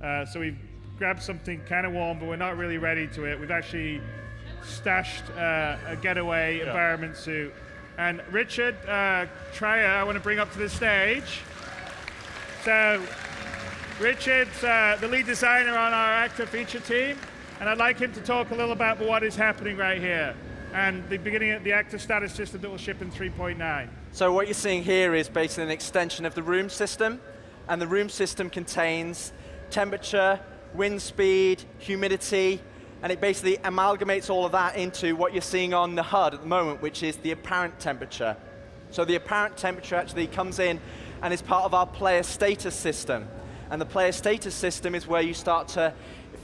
So we've grabbed something kind of warm, but we're not really ready to it. We've actually stashed a getaway environment suit. And Richard Trier, I want to bring up to the stage. So Richard's the lead designer on our actor feature team, and I'd like him to talk a little about what is happening right here and the beginning of the actor status system that will ship in 3.9. So what you're seeing here is basically an extension of the room system, and the room system contains temperature, wind speed, humidity, and it basically amalgamates all of that into what you're seeing on the HUD at the moment, which is the apparent temperature. So the apparent temperature actually comes in and is part of our player status system. And the player status system is where you start to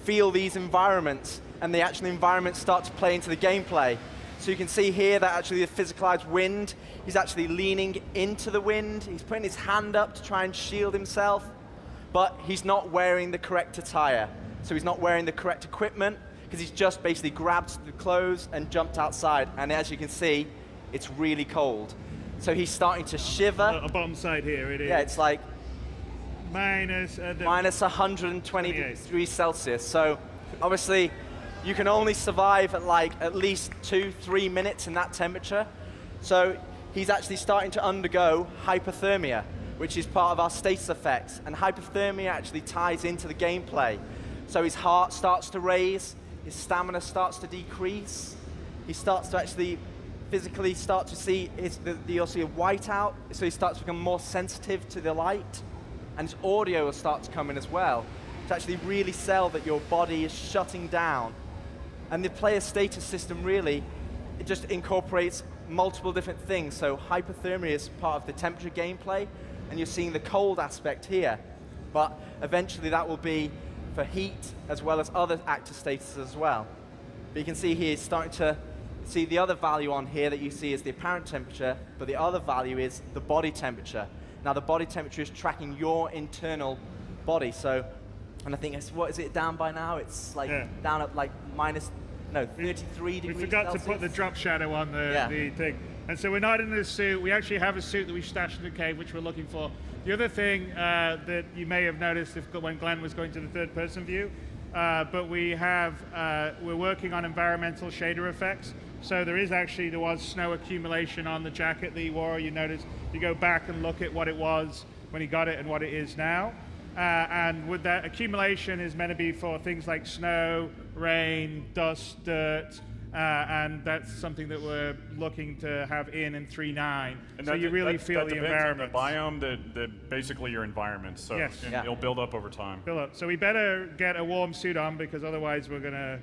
feel these environments, and the actual environments start to play into the gameplay. So you can see here that actually the physicalized wind, he's actually leaning into the wind, he's putting his hand up to try and shield himself, but he's not wearing the correct attire. So he's not wearing the correct equipment, because he's just basically grabbed the clothes and jumped outside. And as you can see, it's really cold. So he's starting to shiver. A bottom side here, it is. Yeah, it's like minus 120 degrees Celsius. So obviously, you can only survive at least 2-3 minutes in that temperature. So he's actually starting to undergo hypothermia, which is part of our status effects. And hypothermia actually ties into the gameplay. So his heart starts to raise, his stamina starts to decrease, he starts to actually physically start to see, you'll see a whiteout, so he starts to become more sensitive to the light, and his audio will start to come in as well, to actually really sell that your body is shutting down. And the player status system really, it just incorporates multiple different things. So hypothermia is part of the temperature gameplay, and you're seeing the cold aspect here. But eventually that will be for heat as well as other actor statuses as well. But you can see here, starting to see the other value on here that you see is the apparent temperature, but the other value is the body temperature. Now the body temperature is tracking your internal body. So, and I think, what is it down by now? It's like down at like 33 degrees We forgot Celsius. to put the drop shadow on the thing. And so we're not in this suit. We actually have a suit that we stashed in the cave, which we're looking for. The other thing that you may have noticed when Glenn was going to the third-person view, but we're working on environmental shader effects. So there was snow accumulation on the jacket that he wore. You notice, you go back and look at what it was when he got it and what it is now. And with that, accumulation is meant to be for things like snow, rain, dust, dirt, and that's something that we're looking to have in 3.9. So you really feel the environment. The biome, that basically your environment. So yes. It'll build up over time. Build up. So we better get a warm suit on, because otherwise we're going to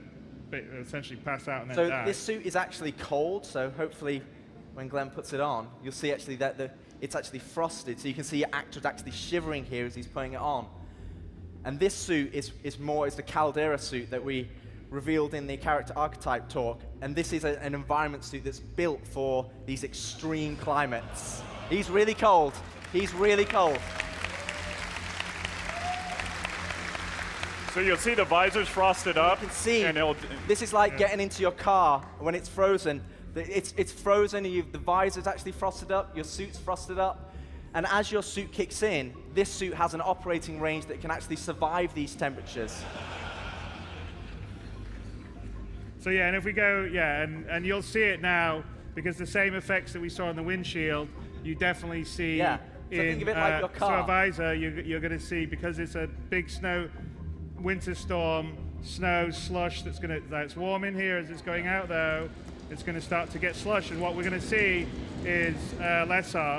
essentially pass out and then die. So this suit is actually cold, so hopefully when Glenn puts it on, you'll see actually that it's actually frosted, so you can see your actor's actually shivering here as he's putting it on. And this suit is the Caldera suit that we revealed in the character archetype talk, and this is an environment suit that's built for these extreme climates. He's really cold. He's really cold. So you'll see the visor's frosted up. You can see, and this is like getting into your car when it's frozen. It's frozen, the visor's actually frosted up, your suit's frosted up, and as your suit kicks in, this suit has an operating range that can actually survive these temperatures. So yeah, and if we go, and you'll see it now, because the same effects that we saw on the windshield, you definitely see So think of it like your car. So a visor, you're going to see, because it's a big winter storm, snow, slush that's warm in here as it's going out though, it's going to start to get slush, and what we're going to see is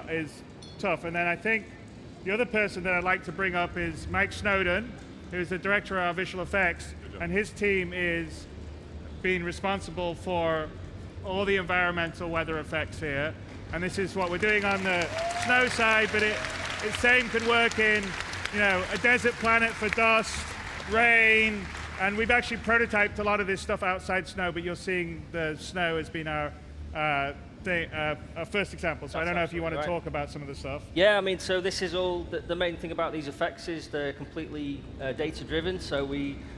is tough. And then I think the other person that I'd like to bring up is Mike Snowden, who's the director of our visual effects, and his team is being responsible for all the environmental weather effects here. And this is what we're doing on the snow side, but it same could work in a desert planet for dust, rain, and we've actually prototyped a lot of this stuff outside snow, but you're seeing the snow has been our first example. So I don't know if you want to talk about some of the stuff. Yeah, I mean, so this is all, the main thing about these effects is they're completely data driven. So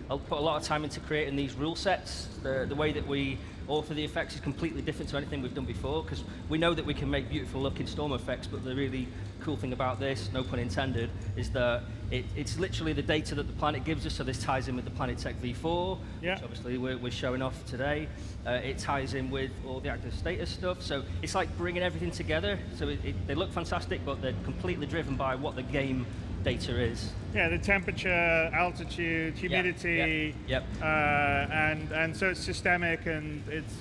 I'll put a lot of time into creating these rule sets. The way that we or for the effects is completely different to anything we've done before, because we know that we can make beautiful looking storm effects, but the really cool thing about this, no pun intended, is that it's literally the data that the planet gives us, so this ties in with the Planetech V4, which obviously we're showing off today. It ties in with all the active status stuff, so it's like bringing everything together, so they look fantastic, but they're completely driven by what the game data is. Yeah, the temperature, altitude, humidity, and so it's systemic, and it's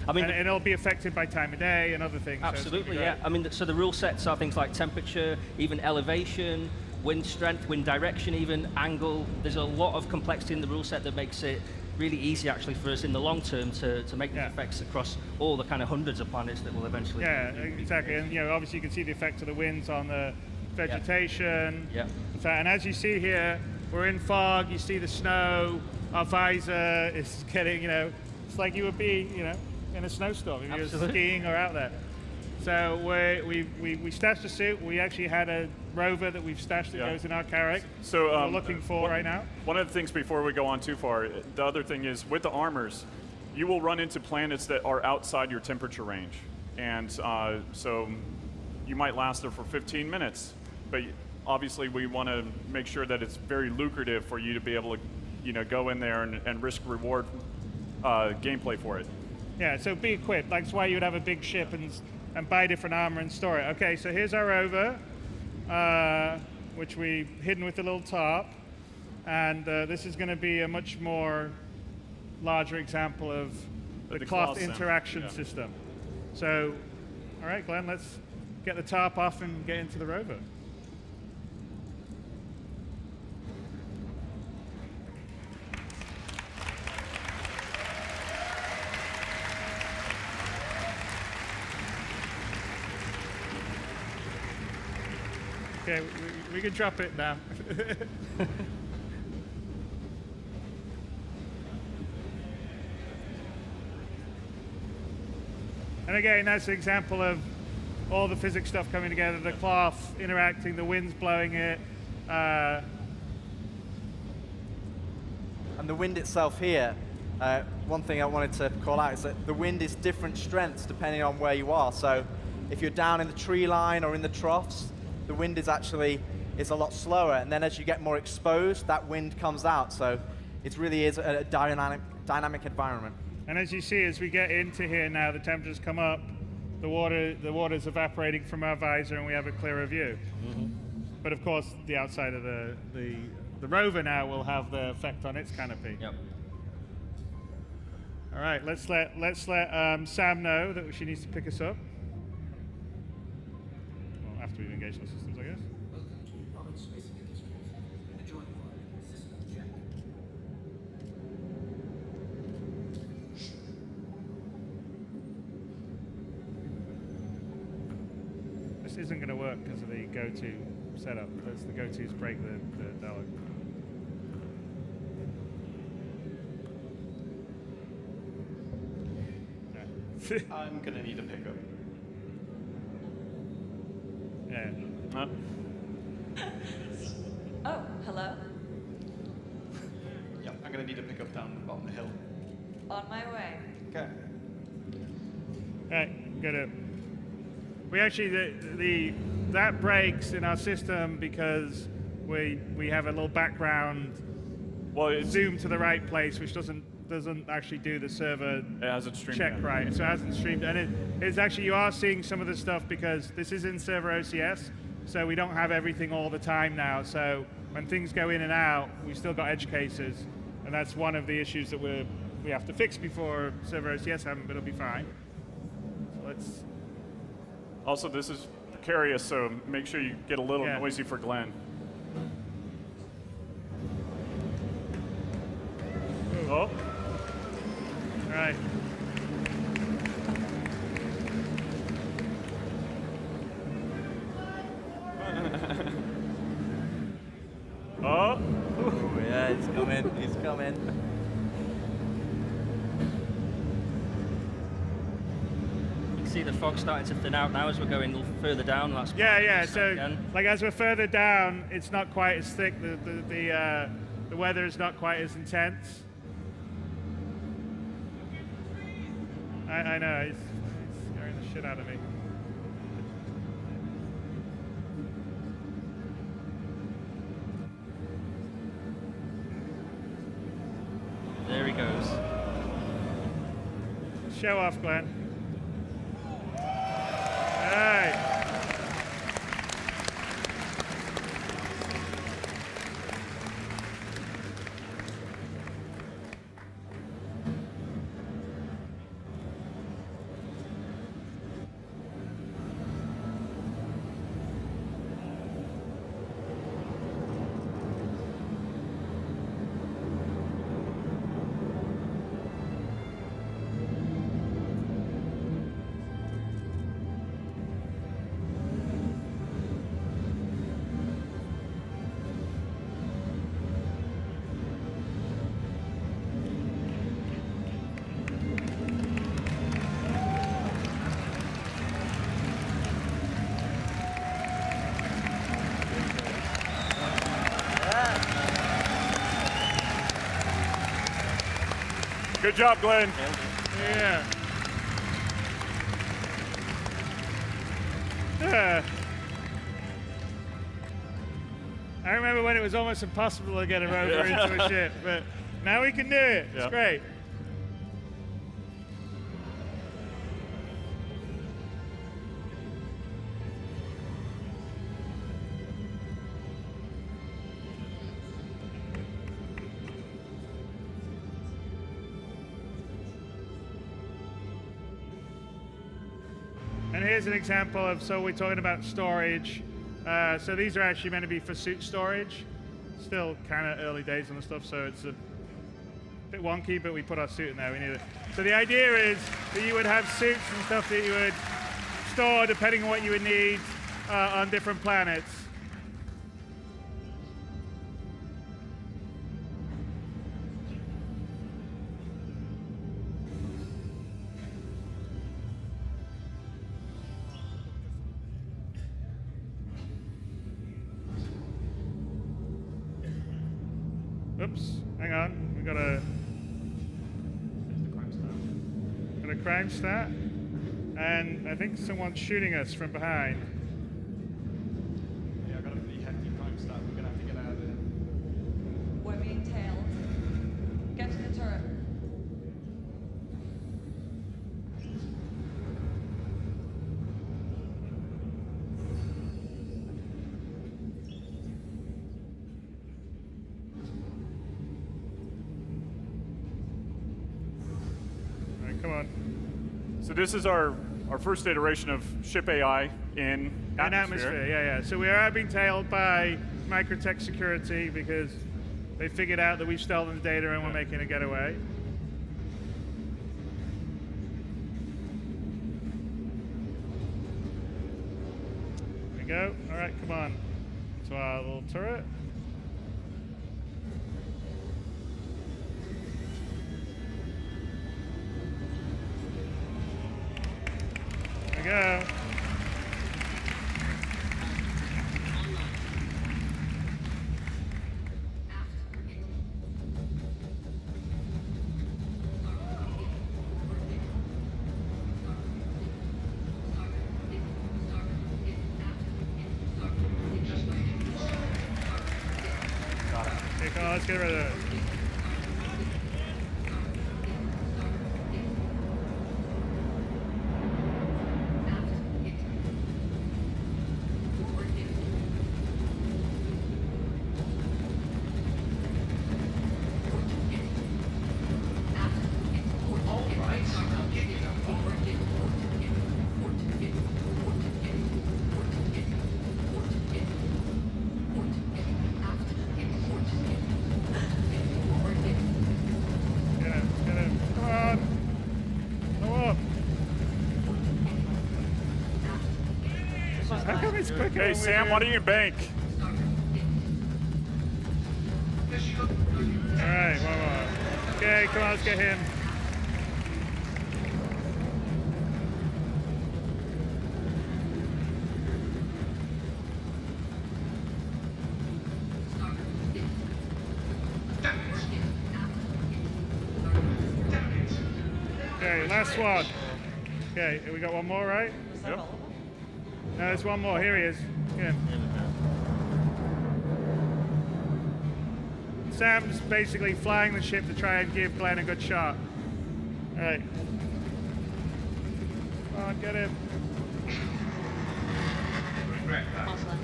I mean, and it'll be affected by time of day and other things. Absolutely, so I mean, so the rule sets are things like temperature, even elevation, wind strength, wind direction, even angle. There's a lot of complexity in the rule set that makes it really easy actually for us in the long term to make these effects across all the kind of hundreds of planets that will eventually. Yeah, exactly, and obviously you can see the effect of the winds on the vegetation. And as you see here, we're in fog. You see the snow. Our visor is getting, it's like you would be, in a snowstorm if you were skiing or out there. So we stashed a suit. We actually had a rover that we've stashed that goes in our Carrack. So we're looking for right now. One of the things before we go on too far, the other thing is with the armors, you will run into planets that are outside your temperature range, and so you might last there for 15 minutes. But obviously, we want to make sure that it's very lucrative for you to be able to, go in there and risk-reward gameplay for it. Yeah, so be equipped. That's why you would have a big ship and buy different armor and store it. Okay, so here's our rover, which we've hidden with a little top. And this is going to be a much more larger example of the cloth interaction system. So, all right, Glenn, let's get the top off and get into the rover. Okay, we can drop it now. And again, that's an example of all the physics stuff coming together, the cloth interacting, the wind's blowing it. And the wind itself here, one thing I wanted to call out is that the wind is different strengths depending on where you are. So if you're down in the tree line or in the troughs, the wind is a lot slower, and then as you get more exposed, that wind comes out. So it really is a dynamic environment. And as you see, as we get into here now, the temperatures come up, the water's evaporating from our visor, and we have a clearer view. But of course, the outside of the rover now will have the effect on its canopy. All right, let's let Sam know that she needs to pick us up. Well, after we've engaged the systems, I guess. This isn't going to work because of the go-to setup. That's the go-tos break the dialogue. I'm gonna need a pickup. Yeah. Oh, hello. Yeah, I'm gonna need a pickup down the bottom of the hill. On my way. Okay. Right, good. We actually that breaks in our system because we have a little background zoom to the right place, which doesn't actually do the server It hasn't streamed check yet. right. So it hasn't streamed, and it's actually, you are seeing some of the stuff because this is in server OCS, so we don't have everything all the time now. So when things go in and out, we've still got edge cases, and that's one of the issues that we have to fix before server OCS happens, but it'll be fine. So let's. Also, this is precarious, so make sure you get a little noisy for Glenn. Oh. All right. Oh. Ooh, yeah, he's coming. He's coming. You can see the fog starting to thin out now as we're going a little further down. That's Yeah. So again. like as we're further down, it's not quite as thick. The weather is not quite as intense. I know, he's scaring the shit out of me. There he goes. Show off, Glenn. Hey. Good job, Glenn. Yeah. I remember when it was almost impossible to get a rover into a ship, but now we can do it. It's Yeah. great. And here's an example of, so we're talking about storage. So these are actually meant to be for suit storage. Still kind of early days on the stuff, so it's a bit wonky, but we put our suit in there, we need it. So the idea is that you would have suits and stuff that you would store depending on what you would need on different planets. Oops, hang on, we got a crime stat, and I think someone's shooting us from behind. Yeah, I got a pretty hefty crime stat. We're gonna have to get out of there. We're being tailed. Get to the turret. All right, come on. So this is our first iteration of ship AI in atmosphere. Yeah. So we are being tailed by Microtech security because they figured out that we've stolen the data and we're making a getaway. There we go. All right, come on. To our little turret. There we go. Okay, come on, let's get rid of it. Get him. Come on. Go up. How come it's quicker? Hey, when Sam, we're- why don't you bank? All right, one more. Okay, come on, let's get him. Okay, Okay, last one. Okay, we got one more, right? Was that Yep. all of them? No, there's one more. Here he is. Yeah. Sam's basically flying the ship to try and give Glenn a good shot. All right. Come on, get him. Awesome.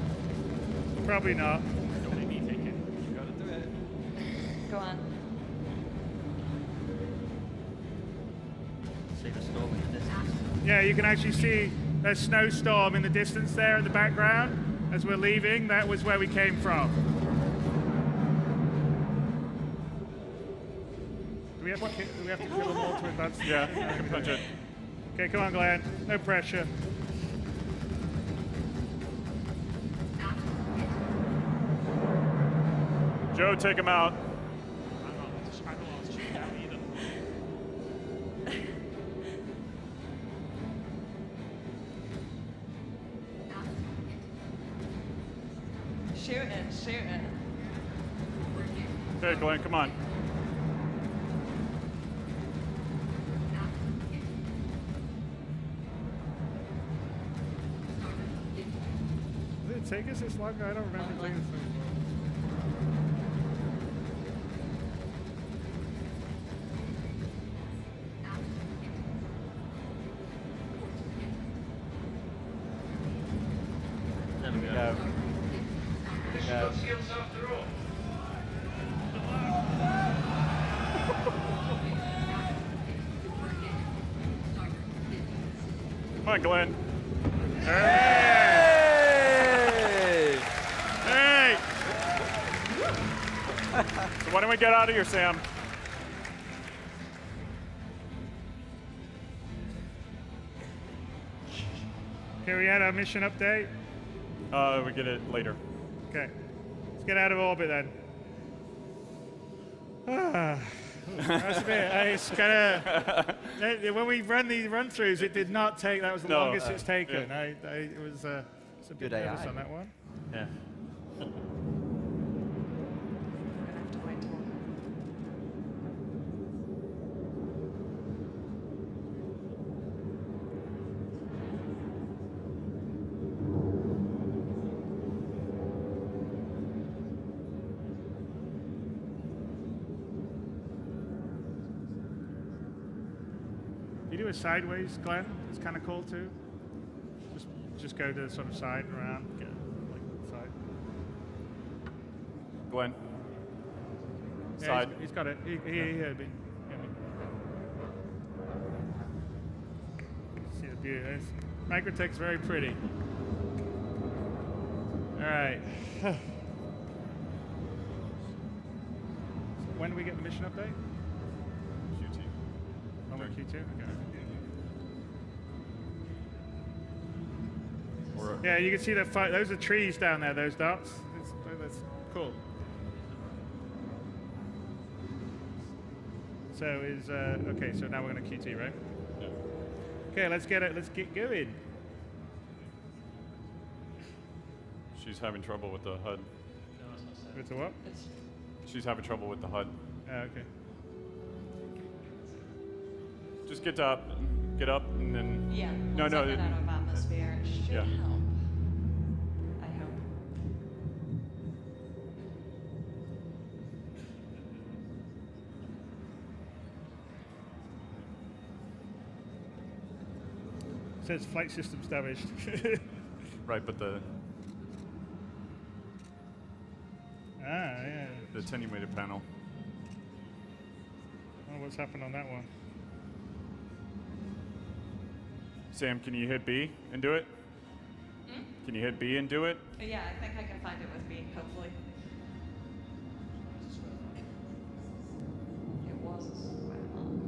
Probably not. Don't make me take it. You gotta do it. Go on. See the storm in the distance. Yeah, you can actually see there's Snowstorm in the distance there in the background. As we're leaving, that was where we came from. Do we have to kill them all to advance? Yeah, you can punch it. Okay, come on, Glenn. No pressure. Joe, take him out. I don't know what to shoot down either. Shoot it, shoot it. Okay, Glenn, come on. Did it take us this long? I don't remember taking this long. There we go. Go. Go. Come on, Glenn. Hey! Hey! So why don't we get out of here, Sam? Okay, we had our mission update. We get it later. Okay. Let's get out of orbit then. That's a bit. It's kind of. When we run these run-throughs, it did not take. That was the No, longest it's taken. yeah. It was. It's a bit Good nervous AI. on that one. Yeah. We're gonna have to wait till. You do it sideways, Glenn. It's kind of cool too. Just go to the sort of side and around. Get like the side. Glenn. Yeah, Side. He's got it. He heard me. See the beauty. Microtech's very pretty. All right. When do we get the mission update? QT. Oh, we're Q2? Okay. Or, Yeah, you can see that. Those are trees down there, those dots. That's cool. So is, okay, so now we're going to QT, right? yeah. Okay, let's get going. She's having trouble with the HUD. With the what? It's She's having trouble with the HUD. Oh, okay. Just get up, and then. yeah. No, Once no. I get out of atmosphere, it should Yeah. help. I hope. It says flight systems damaged. Right, but the Yeah. attenuated panel. Oh, what's happened on that one? Sam, can you hit B and do it? Can you hit B and do it? Yeah, I think I can find it with me, hopefully. It was quite long.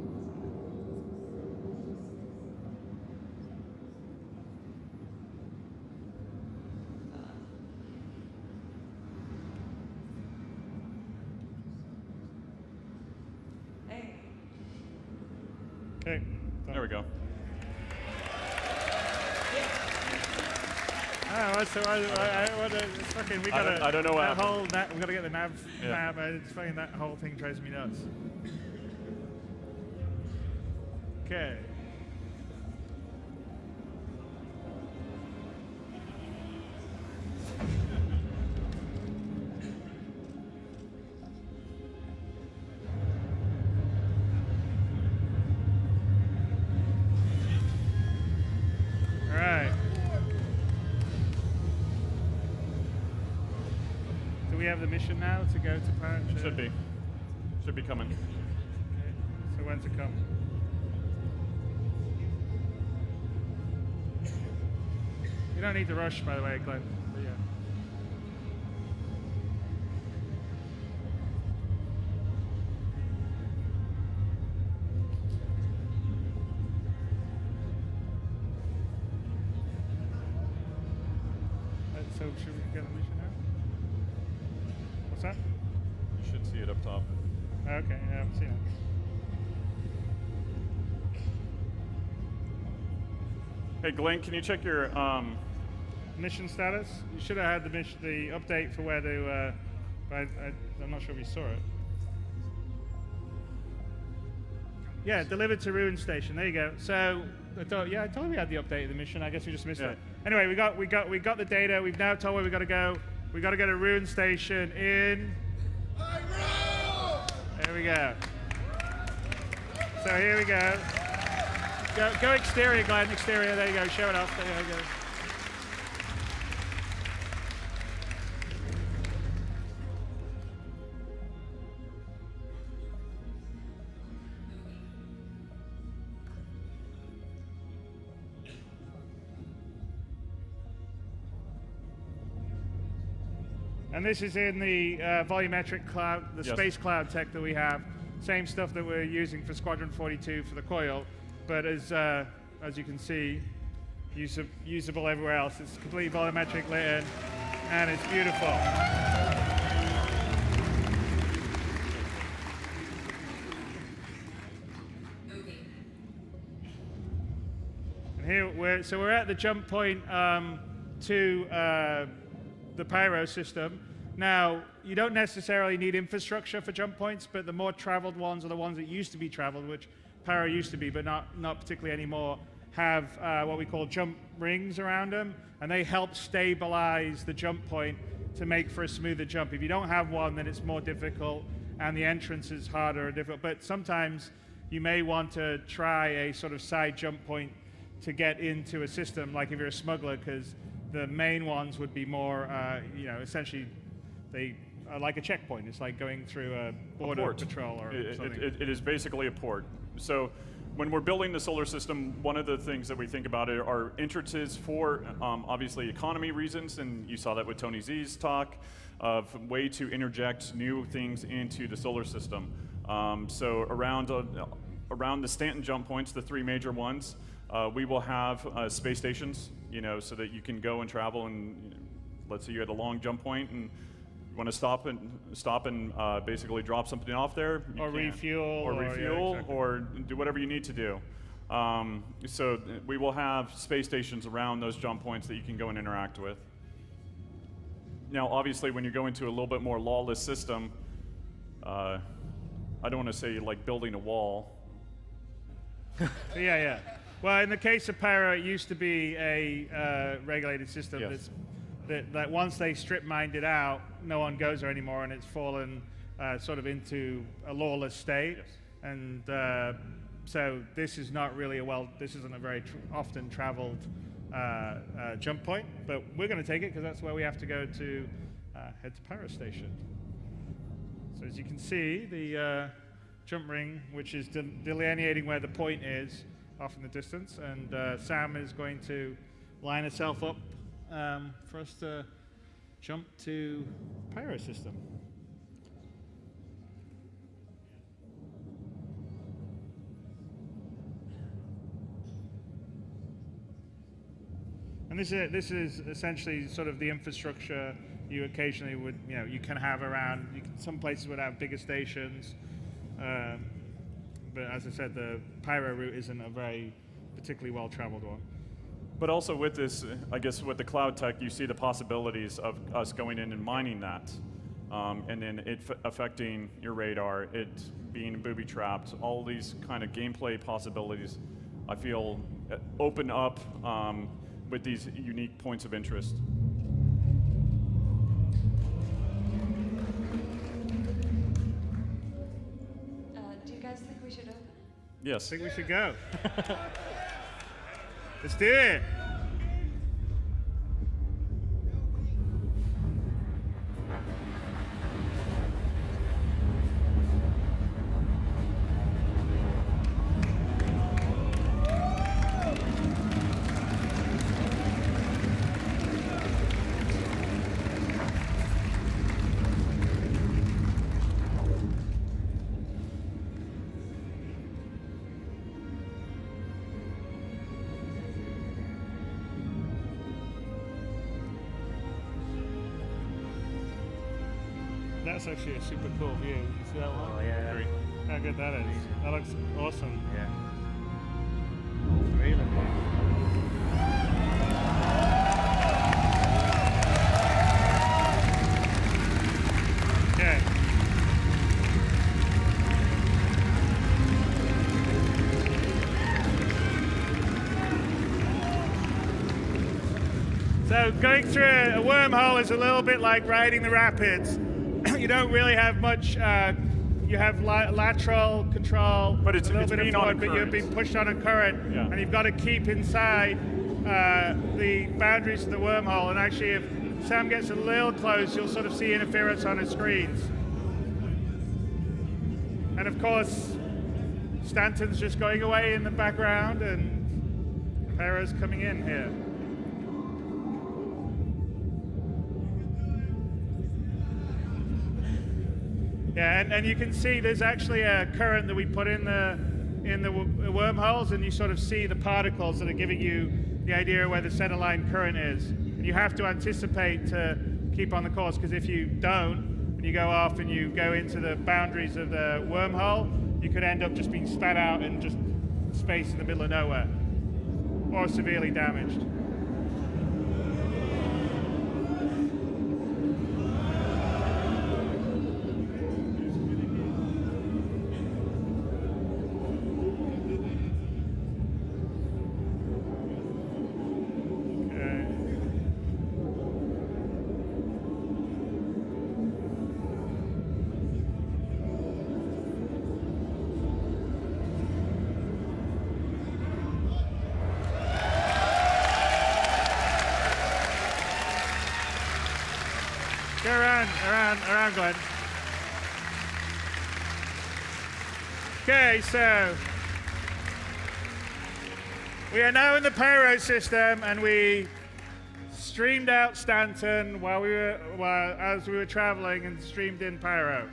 Hey. Okay. There we go. Oh, so fucking, we gotta. I don't know what that happened. whole we gotta get the nav. Yeah. It's fucking, that whole thing drives me nuts. Okay. All right. Do we have the mission now to go to Parent? Should be. Should be coming. Okay. So when's it come? You don't need to rush, by the way, Glenn. But yeah. So should we get the mission now? What's that? You should see it up top. Okay, yeah, I'm seeing it. Hey, Glenn, can you check your Mission status? You should have had the mission, the update for where to. I'm not sure if you saw it. Yeah, delivered to Ruin Station. There you go. So I thought we had the update of the mission. I guess we just missed it. Anyway, we got the data. We've now told where we got to go. We got to go to Ruin Station in. There we go. So here we go. Go exterior, Glenn. Exterior. There you go. Show it off. There you go. And this is in the volumetric cloud, the space cloud tech that we have. Same stuff that we're using for Squadron 42 for the coil, but as you can see, usable everywhere else. It's completely volumetric lit in, and it's beautiful. And here we're at the jump point to the Pyro system. Now, you don't necessarily need infrastructure for jump points, but the more traveled ones are the ones that used to be traveled, which Pyro used to be, but not particularly anymore, have what we call jump rings around them, and they help stabilize the jump point to make for a smoother jump. If you don't have one, then it's more difficult, and the entrance is harder or difficult. But sometimes you may want to try a sort of side jump point to get into a system, like if you're a smuggler, because the main ones would be more, essentially, they are like a checkpoint. It's like going through a border patrol or something. It is basically a port. So when we're building the solar system, one of the things that we think about are entrances for, obviously, economy reasons, and you saw that with Tony Z's talk, of way to interject new things into the solar system. So around the Stanton jump points, the three major ones, we will have space stations, so that you can go and travel, and let's say you had a long jump point and you want to stop and basically drop something off there. Or refuel. Or do whatever you need to do. So we will have space stations around those jump points that you can go and interact with. Now, obviously, when you go into a little bit more lawless system, I don't want to say like building a wall. Yeah. Well, in the case of Pyro, it used to be a regulated system. Yes. That once they strip mined it out, no one goes there anymore, and it's fallen sort of into a lawless state. Yes. And so this is not really this isn't a very often traveled jump point, but we're going to take it because that's where we have to go to head to Pyro Station. So as you can see, the jump ring, which is delineating where the point is, off in the distance, and Sam is going to line herself up for us to jump to Pyro system. And this is essentially sort of the infrastructure you occasionally would, you can have around. Some places would have bigger stations. But as I said, the Pyro route isn't a very particularly well-traveled one. But also with this, I guess with the cloud tech, you see the possibilities of us going in and mining that. and then it affecting your radar, it being booby trapped, all these kind of gameplay possibilities, I feel open up with these unique points of interest. Do you guys think we should open? Yes. I think we should go. Let's do it. That's actually a super cool view. You see that one? Oh, yeah. Agree. How good that is. That looks awesome. Yeah. All three of them. Okay. So going through a wormhole is a little bit like riding the rapids. You don't really have much. You have lateral control, But it's a little bit of being on a forward, but you're current. being pushed on a current, Yeah. and you've got to keep inside the boundaries of the wormhole. And actually, if Sam gets a little close, you'll sort of see interference on his screens. And of course, Stanton's just going away in the background, and Para's coming in here. Yeah, and you can see there's actually a current that we put in the wormholes, and you sort of see the particles that are giving you the idea where the centerline current is. And you have to anticipate to keep on the course, because if you don't, and you go off and you go into the boundaries of the wormhole, you could end up just being spat out in just space in the middle of nowhere, or severely damaged. Go around, Glenn. Okay, so we are now in the pyro system, and we streamed out Stanton as we were traveling, and streamed in pyro.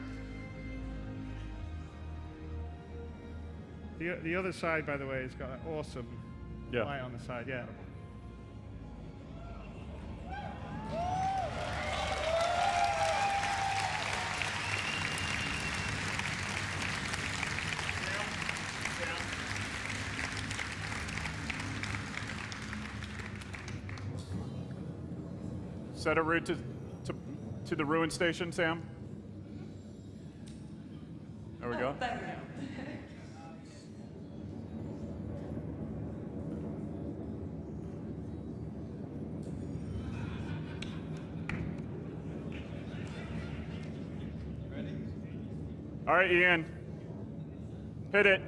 The other side, by the way, has got an awesome light on the side. Yeah. Set a route to the ruin station, Sam. There we go. There we go. All right, Ian. Hit it.